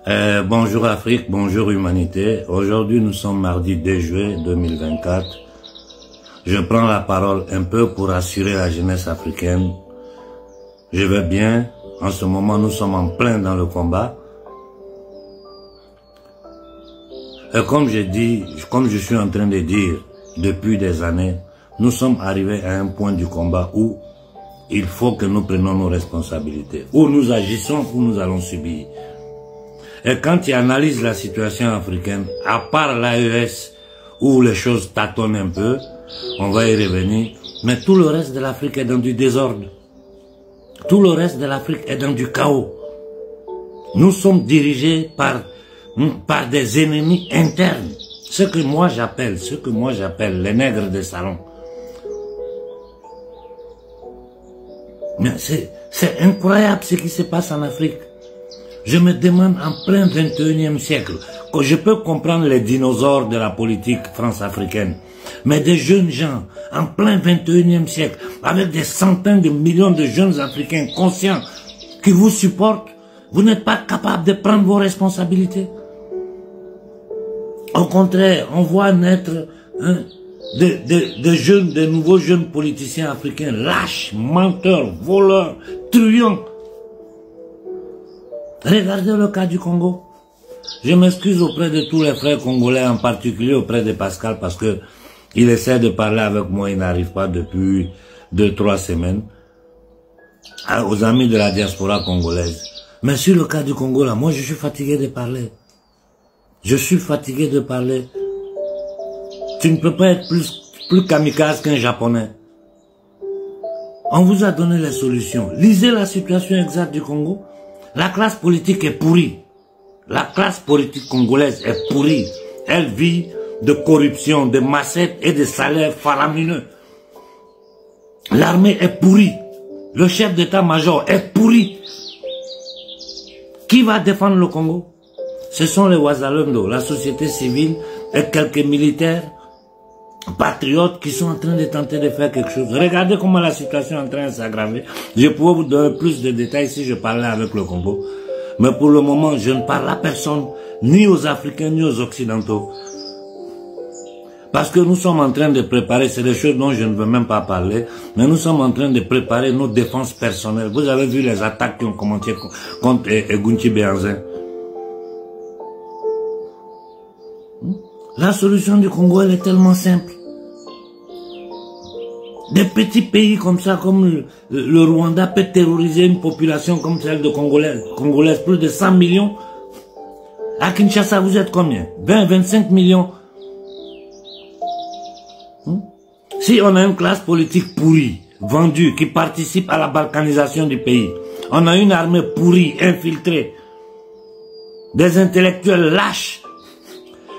Bonjour Afrique, bonjour humanité. Aujourd'hui nous sommes mardi 2 juillet 2024. Je prends la parole un peu pour assurer la jeunesse africaine. Je vais bien. En ce moment nous sommes en plein dans le combat. Et comme je suis en train de dire depuis des années, nous sommes arrivés à un point du combat où il faut que nous prenions nos responsabilités. Où nous agissons, où nous allons subir. Et quand tu analyses la situation africaine, à part l'AES, où les choses tâtonnent un peu, on va y revenir, mais tout le reste de l'Afrique est dans du désordre. Tout le reste de l'Afrique est dans du chaos. Nous sommes dirigés par des ennemis internes. Ce que moi j'appelle les nègres de salon. Mais c'est incroyable ce qui se passe en Afrique. Je me demande en plein 21e siècle, que je peux comprendre les dinosaures de la politique france-africaine, mais des jeunes gens en plein 21e siècle, avec des centaines de millions de jeunes Africains conscients qui vous supportent, vous n'êtes pas capable de prendre vos responsabilités. Au contraire, on voit naître de nouveaux jeunes politiciens africains lâches, menteurs, voleurs, truands. Regardez le cas du Congo. Je m'excuse auprès de tous les frères congolais, en particulier auprès de Pascal, parce que il essaie de parler avec moi, il n'arrive pas depuis 2-3 semaines. Aux amis de la diaspora congolaise. Mais sur le cas du Congo, là, moi je suis fatigué de parler. Je suis fatigué de parler. Tu ne peux pas être plus kamikaze qu'un Japonais. On vous a donné les solutions. Lisez la situation exacte du Congo. La classe politique est pourrie. La classe politique congolaise est pourrie. Elle vit de corruption, de massettes et de salaires faramineux. L'armée est pourrie. Le chef d'état-major est pourri. Qui va défendre le Congo? Ce sont les Wazalendo, la société civile et quelques militaires patriotes qui sont en train de tenter de faire quelque chose. Regardez comment la situation est en train de s'aggraver. Je pourrais vous donner plus de détails si je parlais avec le Congo. Mais pour le moment, je ne parle à personne, ni aux Africains, ni aux Occidentaux. Parce que nous sommes en train de préparer, c'est des choses dont je ne veux même pas parler, mais nous sommes en train de préparer nos défenses personnelles. Vous avez vu les attaques qui ont commencé contre Egunti Béanzin. La solution du Congo, elle est tellement simple. Des petits pays comme ça, comme le Rwanda, peut terroriser une population comme celle de Congolaises, plus de 100 millions. À Kinshasa, vous êtes combien? 20-25 millions. Si on a une classe politique pourrie, vendue, qui participe à la balkanisation du pays, on a une armée pourrie, infiltrée, des intellectuels lâches,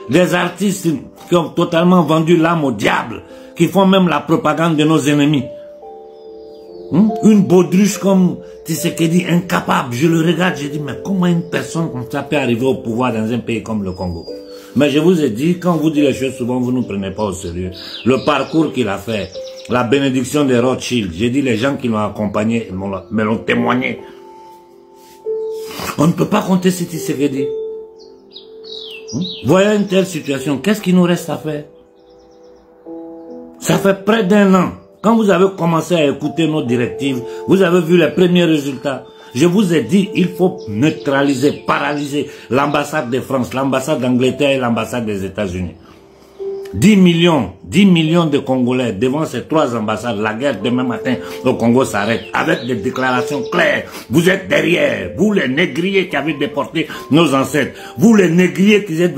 des artistes qui ont totalement vendu l'âme au diable, qui font même la propagande de nos ennemis. Une baudruche comme Tshisekedi, incapable, je le regarde, je dis, mais comment une personne comme ça peut arriver au pouvoir dans un pays comme le Congo? Mais je vous ai dit, quand on vous dit les choses, souvent vous ne nous prenez pas au sérieux. Le parcours qu'il a fait, la bénédiction de Rothschild, j'ai dit les gens qui l'ont accompagné, me l'ont témoigné. On ne peut pas compter sur Tshisekedi. Voyez une telle situation, qu'est-ce qu'il nous reste à faire? Ça fait près d'1 an. Quand vous avez commencé à écouter nos directives, vous avez vu les premiers résultats. Je vous ai dit, il faut neutraliser, paralyser l'ambassade de France, l'ambassade d'Angleterre et l'ambassade des États-Unis. 10 millions de Congolais devant ces 3 ambassades. La guerre demain matin au Congo s'arrête avec des déclarations claires. Vous êtes derrière, vous les négriers qui avez déporté nos ancêtres, vous les négriers qui êtes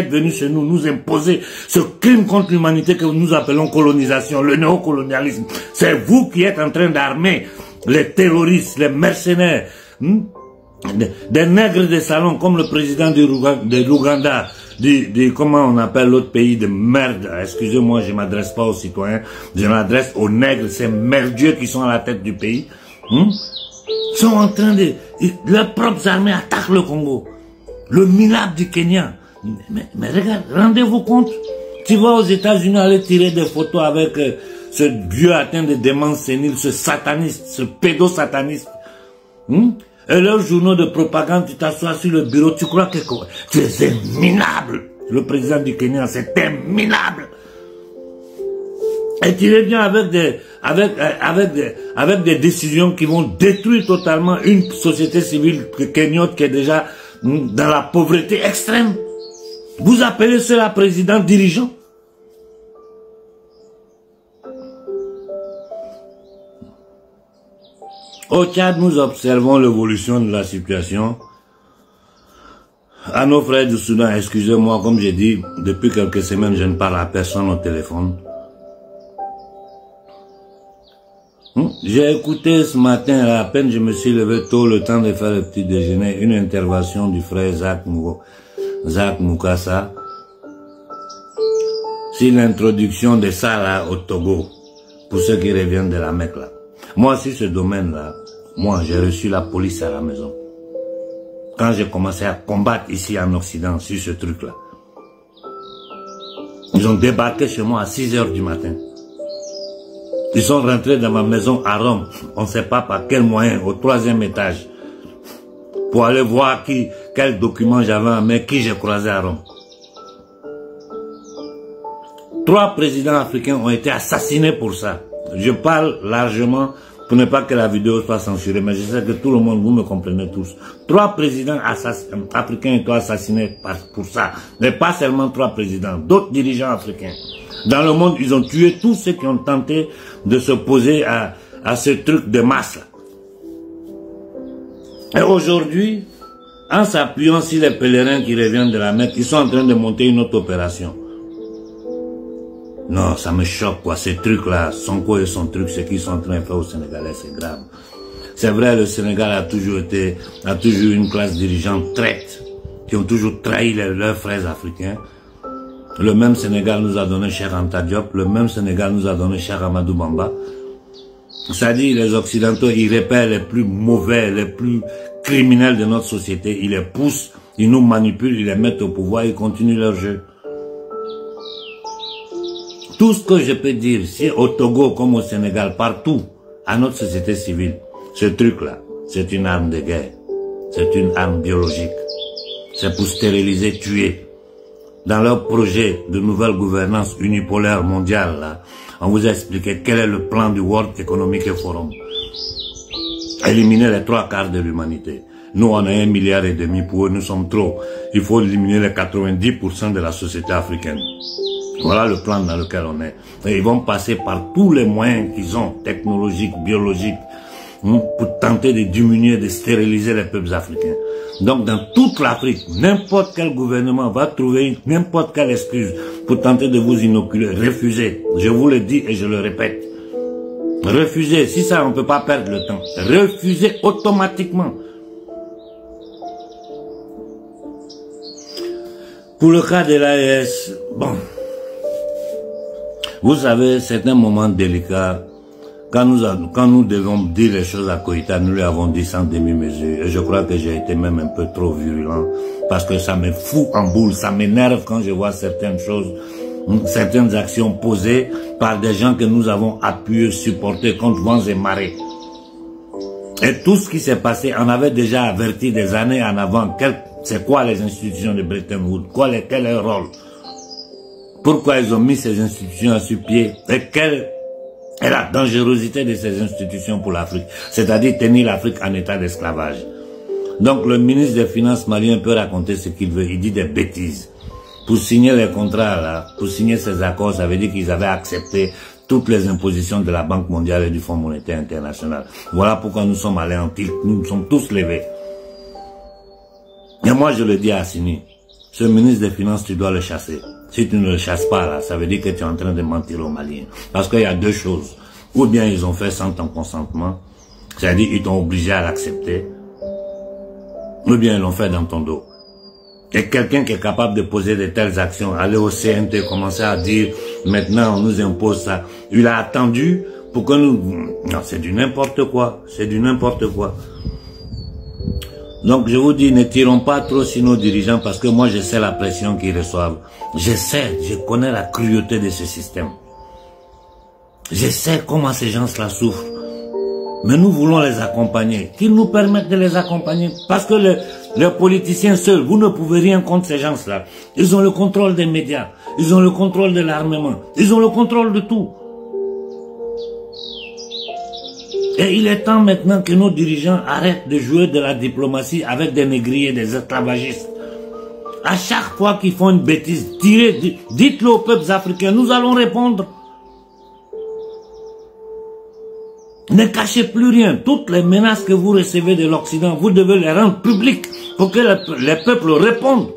venus chez nous, nous imposer ce crime contre l'humanité que nous appelons colonisation, le néocolonialisme. C'est vous qui êtes en train d'armer les terroristes, les mercenaires, des nègres de salon comme le président de l'Ouganda, comment on appelle l'autre pays de merde. Excusez-moi, je ne m'adresse pas aux citoyens, je m'adresse aux nègres, ces merdieux qui sont à la tête du pays. Sont en train de... Leurs propres armées attaquent le Congo. Le MINAP du Kenya. Mais regarde, rendez-vous compte. Tu vas aux États-Unis aller tirer des photos avec ce vieux atteint de démence sénile, ce sataniste, ce pédosataniste. Et leurs journaux de propagande, tu t'assois sur le bureau, tu crois que tu es minable. Le président du Kenya, c'est minable. Et tu reviens avec des décisions qui vont détruire totalement une société civile kenyote qui est déjà dans la pauvreté extrême. Vous appelez cela président dirigeant? Au Tchad, nous observons l'évolution de la situation. À nos frères du Soudan, excusez-moi, comme j'ai dit, depuis quelques semaines, je ne parle à personne au téléphone. J'ai écouté ce matin, à peine je me suis levé tôt, le temps de faire le petit déjeuner, une intervention du frère Zach Mukasa sur l'introduction de ça là au Togo, pour ceux qui reviennent de la Mecque là. Moi, sur ce domaine-là, moi, j'ai reçu la police à la maison. Quand j'ai commencé à combattre ici en Occident sur ce truc-là. Ils ont débarqué chez moi à 6 h du matin. Ils sont rentrés dans ma maison à Rome. On ne sait pas par quel moyen, au 3e étage. Pour aller voir quel document j'avais en main, qui j'ai croisé à Rome. 3 présidents africains ont été assassinés pour ça. Je parle largement pour ne pas que la vidéo soit censurée, mais je sais que tout le monde, vous me comprenez tous. 3 présidents africains ont été assassinés pour ça. Mais pas seulement 3 présidents, d'autres dirigeants africains. Dans le monde, ils ont tué tous ceux qui ont tenté de s'opposer à ce truc de masse. Et aujourd'hui, en s'appuyant sur les pèlerins qui reviennent de la Mecque, ils sont en train de monter une autre opération. Non, ça me choque quoi, ces trucs-là, Sonko et son truc, ce qu'ils sont en train de faire au Sénégalais, c'est grave. C'est vrai, le Sénégal a toujours une classe dirigeante traite, qui ont toujours trahi leurs frères africains. Le même Sénégal nous a donné Cheikh Anta Diop, le même Sénégal nous a donné Cheikh Amadou Bamba. C'est-à-dire, les Occidentaux, ils repèrent les plus mauvais, les plus criminels de notre société, ils les poussent, ils nous manipulent, ils les mettent au pouvoir, ils continuent leur jeu. Tout ce que je peux dire, c'est au Togo comme au Sénégal, partout, à notre société civile, ce truc-là, c'est une arme de guerre. C'est une arme biologique. C'est pour stériliser, tuer. Dans leur projet de nouvelle gouvernance unipolaire mondiale, là, on vous a expliqué quel est le plan du World Economic Forum. Éliminer les 3/4 de l'humanité. Nous, on a 1,5 milliard, pour eux, nous sommes trop. Il faut éliminer les 90% de la société africaine. Voilà le plan dans lequel on est. Et ils vont passer par tous les moyens qu'ils ont, technologiques, biologiques, pour tenter de diminuer, de stériliser les peuples africains. Donc dans toute l'Afrique, n'importe quel gouvernement va trouver n'importe quelle excuse pour tenter de vous inoculer. Refusez. Je vous le dis et je le répète. Refusez. Si ça, on ne peut pas perdre le temps. Refusez automatiquement. Pour le cas de l'AES, bon... Vous savez, c'est un moment délicat. Quand nous devons dire les choses à Koïta, nous lui avons dit sans demi-mesure. Et je crois que j'ai été même un peu trop virulent. Parce que ça me fout en boule, ça m'énerve quand je vois certaines choses, certaines actions posées par des gens que nous avons appuyés, supportés contre vents et marées. Et tout ce qui s'est passé, on avait déjà averti des années en avant. C'est quoi les institutions de Bretton Woods? Quel est leur rôle? Pourquoi ils ont mis ces institutions sur pied et quelle est la dangerosité de ces institutions pour l'Afrique, c'est-à-dire tenir l'Afrique en état d'esclavage. Donc le ministre des Finances malien peut raconter ce qu'il veut, il dit des bêtises. Pour signer les contrats là, pour signer ces accords, ça veut dire qu'ils avaient accepté toutes les impositions de la Banque mondiale et du Fonds monétaire international. Voilà pourquoi nous sommes allés en tilt, nous nous sommes tous levés. Et moi je le dis à Assini, ce ministre des Finances, tu dois le chasser. Si tu ne le chasses pas là, ça veut dire que tu es en train de mentir aux Maliens. Parce qu'il y a deux choses. Ou bien ils ont fait sans ton consentement, c'est-à-dire ils t'ont obligé à l'accepter, ou bien ils l'ont fait dans ton dos. Et quelqu'un qui est capable de poser de telles actions, aller au CNT, commencer à dire, maintenant on nous impose ça. Il a attendu pour que nous... Non, c'est du n'importe quoi. C'est du n'importe quoi. Donc je vous dis, ne tirons pas trop sur nos dirigeants parce que moi je sais la pression qu'ils reçoivent. Je connais la cruauté de ce système. Je sais comment ces gens-là souffrent. Mais nous voulons les accompagner. Qu'ils nous permettent de les accompagner. Parce que les politiciens seuls, vous ne pouvez rien contre ces gens-là. Ils ont le contrôle des médias. Ils ont le contrôle de l'armement. Ils ont le contrôle de tout. Et il est temps maintenant que nos dirigeants arrêtent de jouer de la diplomatie avec des négriers, des esclavagistes. À chaque fois qu'ils font une bêtise, dites-le aux peuples africains, nous allons répondre. Ne cachez plus rien. Toutes les menaces que vous recevez de l'Occident, vous devez les rendre publiques pour que les peuples répondent.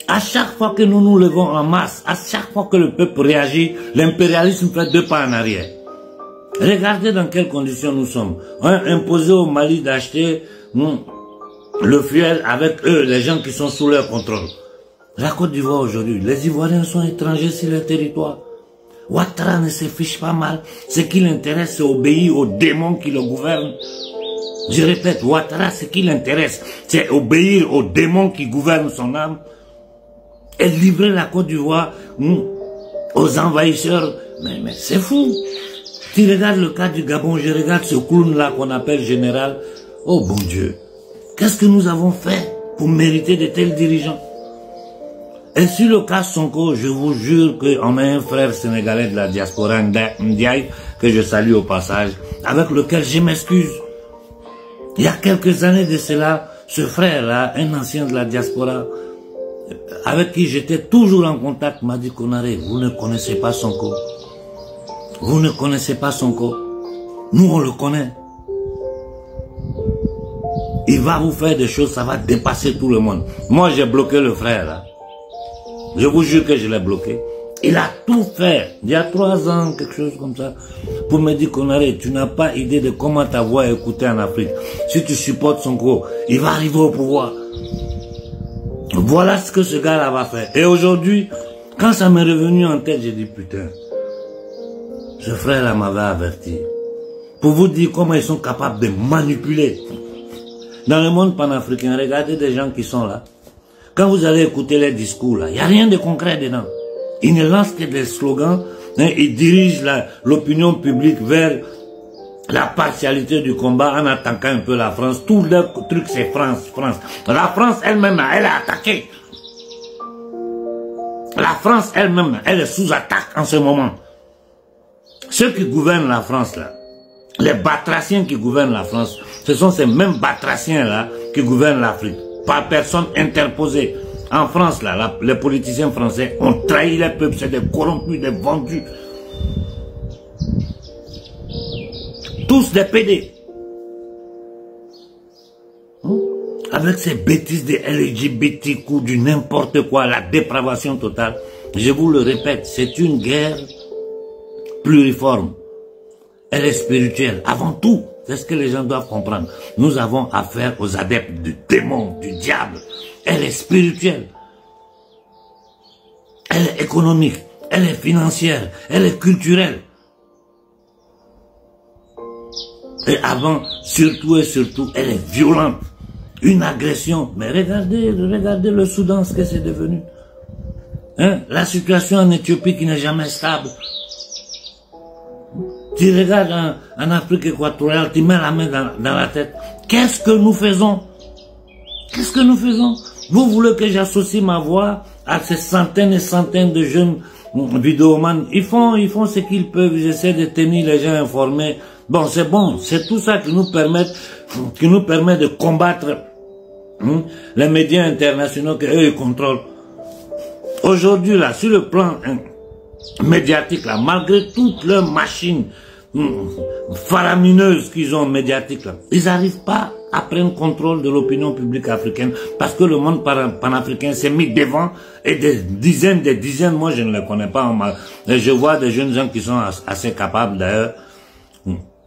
À chaque fois que nous nous levons en masse, à chaque fois que le peuple réagit, l'impérialisme fait 2 pas en arrière. Regardez dans quelles conditions nous sommes. On a imposé au Mali d'acheter le fuel avec eux, les gens qui sont sous leur contrôle. La Côte d'Ivoire aujourd'hui, les Ivoiriens sont étrangers sur leur territoire. Ouattara ne se fiche pas mal. Ce qui l'intéresse, c'est obéir aux démons qui le gouvernent. Je répète, Ouattara, ce qui l'intéresse, c'est obéir aux démons qui gouvernent son âme. Et livrer la Côte d'Ivoire aux envahisseurs. Mais c'est fou. Tu regardes le cas du Gabon, je regarde ce clown-là qu'on appelle général. Oh bon Dieu, qu'est-ce que nous avons fait pour mériter de tels dirigeants? Et sur le cas Sonko, je vous jure qu'on a un frère sénégalais de la diaspora, Ndiaye, que je salue au passage, avec lequel je m'excuse. Il y a quelques années de cela, ce frère-là, un ancien de la diaspora, avec qui j'étais toujours en contact, m'a dit, Konaré, vous ne connaissez pas Sonko. Vous ne connaissez pas Sonko. Nous, on le connaît. Il va vous faire des choses, ça va dépasser tout le monde. Moi, j'ai bloqué le frère, là. Je vous jure que je l'ai bloqué. Il a tout fait, il y a 3 ans, quelque chose comme ça, pour me dire, Konaré, tu n'as pas idée de comment ta voix est écoutée en Afrique. Si tu supportes Sonko, il va arriver au pouvoir. Voilà ce que ce gars-là va faire. Et aujourd'hui, quand ça m'est revenu en tête, j'ai dit, putain, ce frère-là m'avait averti. Pour vous dire comment ils sont capables de manipuler. Dans le monde panafricain, regardez des gens qui sont là. Quand vous allez écouter les discours, là, il n'y a rien de concret dedans. Ils ne lancent que des slogans, hein, ils dirigent l'opinion publique vers la partialité du combat en attaquant un peu la France. Tout leur truc, c'est France, France. La France elle-même, elle est attaquée. La France elle-même, elle est sous attaque en ce moment. Ceux qui gouvernent la France, là, les batraciens qui gouvernent la France, ce sont ces mêmes batraciens-là qui gouvernent l'Afrique. Par personne interposée. En France, là, les politiciens français ont trahi les peuples, c'est des corrompus, des vendus. Tous des PD. Avec ces bêtises de LGBTQ, du n'importe quoi, la dépravation totale. Je vous le répète, c'est une guerre pluriforme. Elle est spirituelle, avant tout. C'est ce que les gens doivent comprendre. Nous avons affaire aux adeptes du démon, du diable. Elle est spirituelle. Elle est économique. Elle est financière. Elle est culturelle. Et avant, surtout et surtout, elle est violente. Une agression. Mais regardez le Soudan, ce que c'est devenu. Hein? La situation en Éthiopie qui n'est jamais stable. Tu regardes en Afrique équatoriale, tu mets la main dans la tête. Qu'est-ce que nous faisons? Qu'est-ce que nous faisons? Vous voulez que j'associe ma voix à ces centaines et centaines de jeunes vidéomans? Ils font ce qu'ils peuvent, ils essaient de tenir les gens informés. Bon, c'est tout ça qui nous permet de combattre les médias internationaux qu'eux ils contrôlent. Aujourd'hui, là, sur le plan médiatique, là, malgré toutes leurs machines faramineuses qu'ils ont médiatiques, là, ils n'arrivent pas à prendre contrôle de l'opinion publique africaine parce que le monde panafricain s'est mis devant et des dizaines, moi je ne les connais pas, je vois des jeunes gens qui sont assez capables d'ailleurs.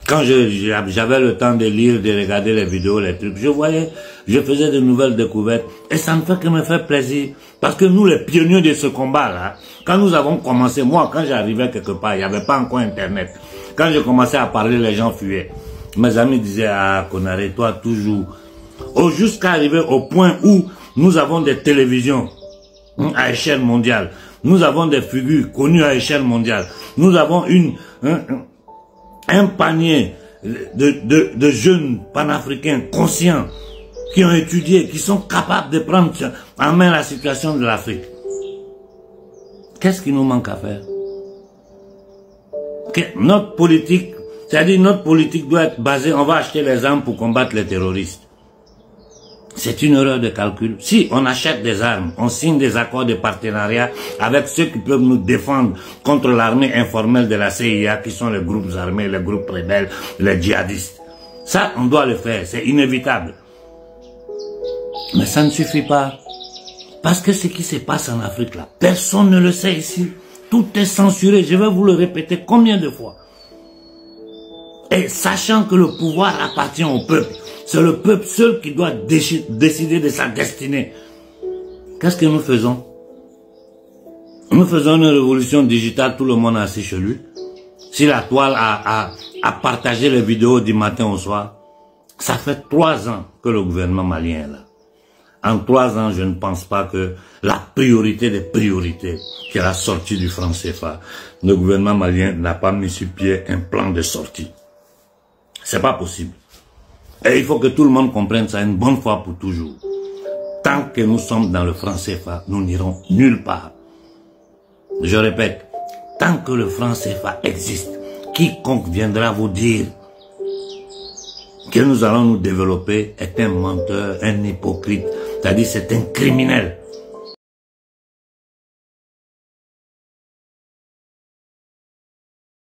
Quand j'avais le temps de lire, de regarder les vidéos, les trucs, je faisais de nouvelles découvertes et ça ne fait que me faire plaisir. Parce que nous, les pionniers de ce combat-là, quand nous avons commencé, moi, quand j'arrivais quelque part, il n'y avait pas encore Internet. Quand je commençais à parler, les gens fuyaient. Mes amis disaient, ah, Konaré, toi, toujours. Jusqu'à arriver au point où nous avons des télévisions à échelle mondiale. Nous avons des figures connues à échelle mondiale. Nous avons un panier de jeunes panafricains conscients qui ont étudié, qui sont capables de prendre en main la situation de l'Afrique. Qu'est-ce qui nous manque à faire? Notre politique, c'est-à-dire notre politique doit être basée, on va acheter les armes pour combattre les terroristes. C'est une erreur de calcul. Si on achète des armes, on signe des accords de partenariat avec ceux qui peuvent nous défendre contre l'armée informelle de la CIA, qui sont les groupes armés, les groupes rebelles, les djihadistes. Ça, on doit le faire, c'est inévitable. Mais ça ne suffit pas. Parce que ce qui se passe en Afrique là, personne ne le sait ici. Tout est censuré, je vais vous le répéter combien de fois. Et sachant que le pouvoir appartient au peuple, c'est le peuple seul qui doit décider de sa destinée. Qu'est-ce que nous faisons? Nous faisons une révolution digitale, tout le monde est assis chez lui. Si la toile a partagé les vidéos du matin au soir, ça fait 3 ans que le gouvernement malien est là. En 3 ans, je ne pense pas que la priorité des priorités, qui est la sortie du franc CFA, le gouvernement malien n'a pas mis sur pied un plan de sortie. C'est pas possible. Et il faut que tout le monde comprenne ça une bonne fois pour toujours. Tant que nous sommes dans le franc CFA, nous n'irons nulle part. Je répète, tant que le franc CFA existe, quiconque viendra vous dire que nous allons nous développer est un menteur, un hypocrite, c'est-à-dire c'est un criminel.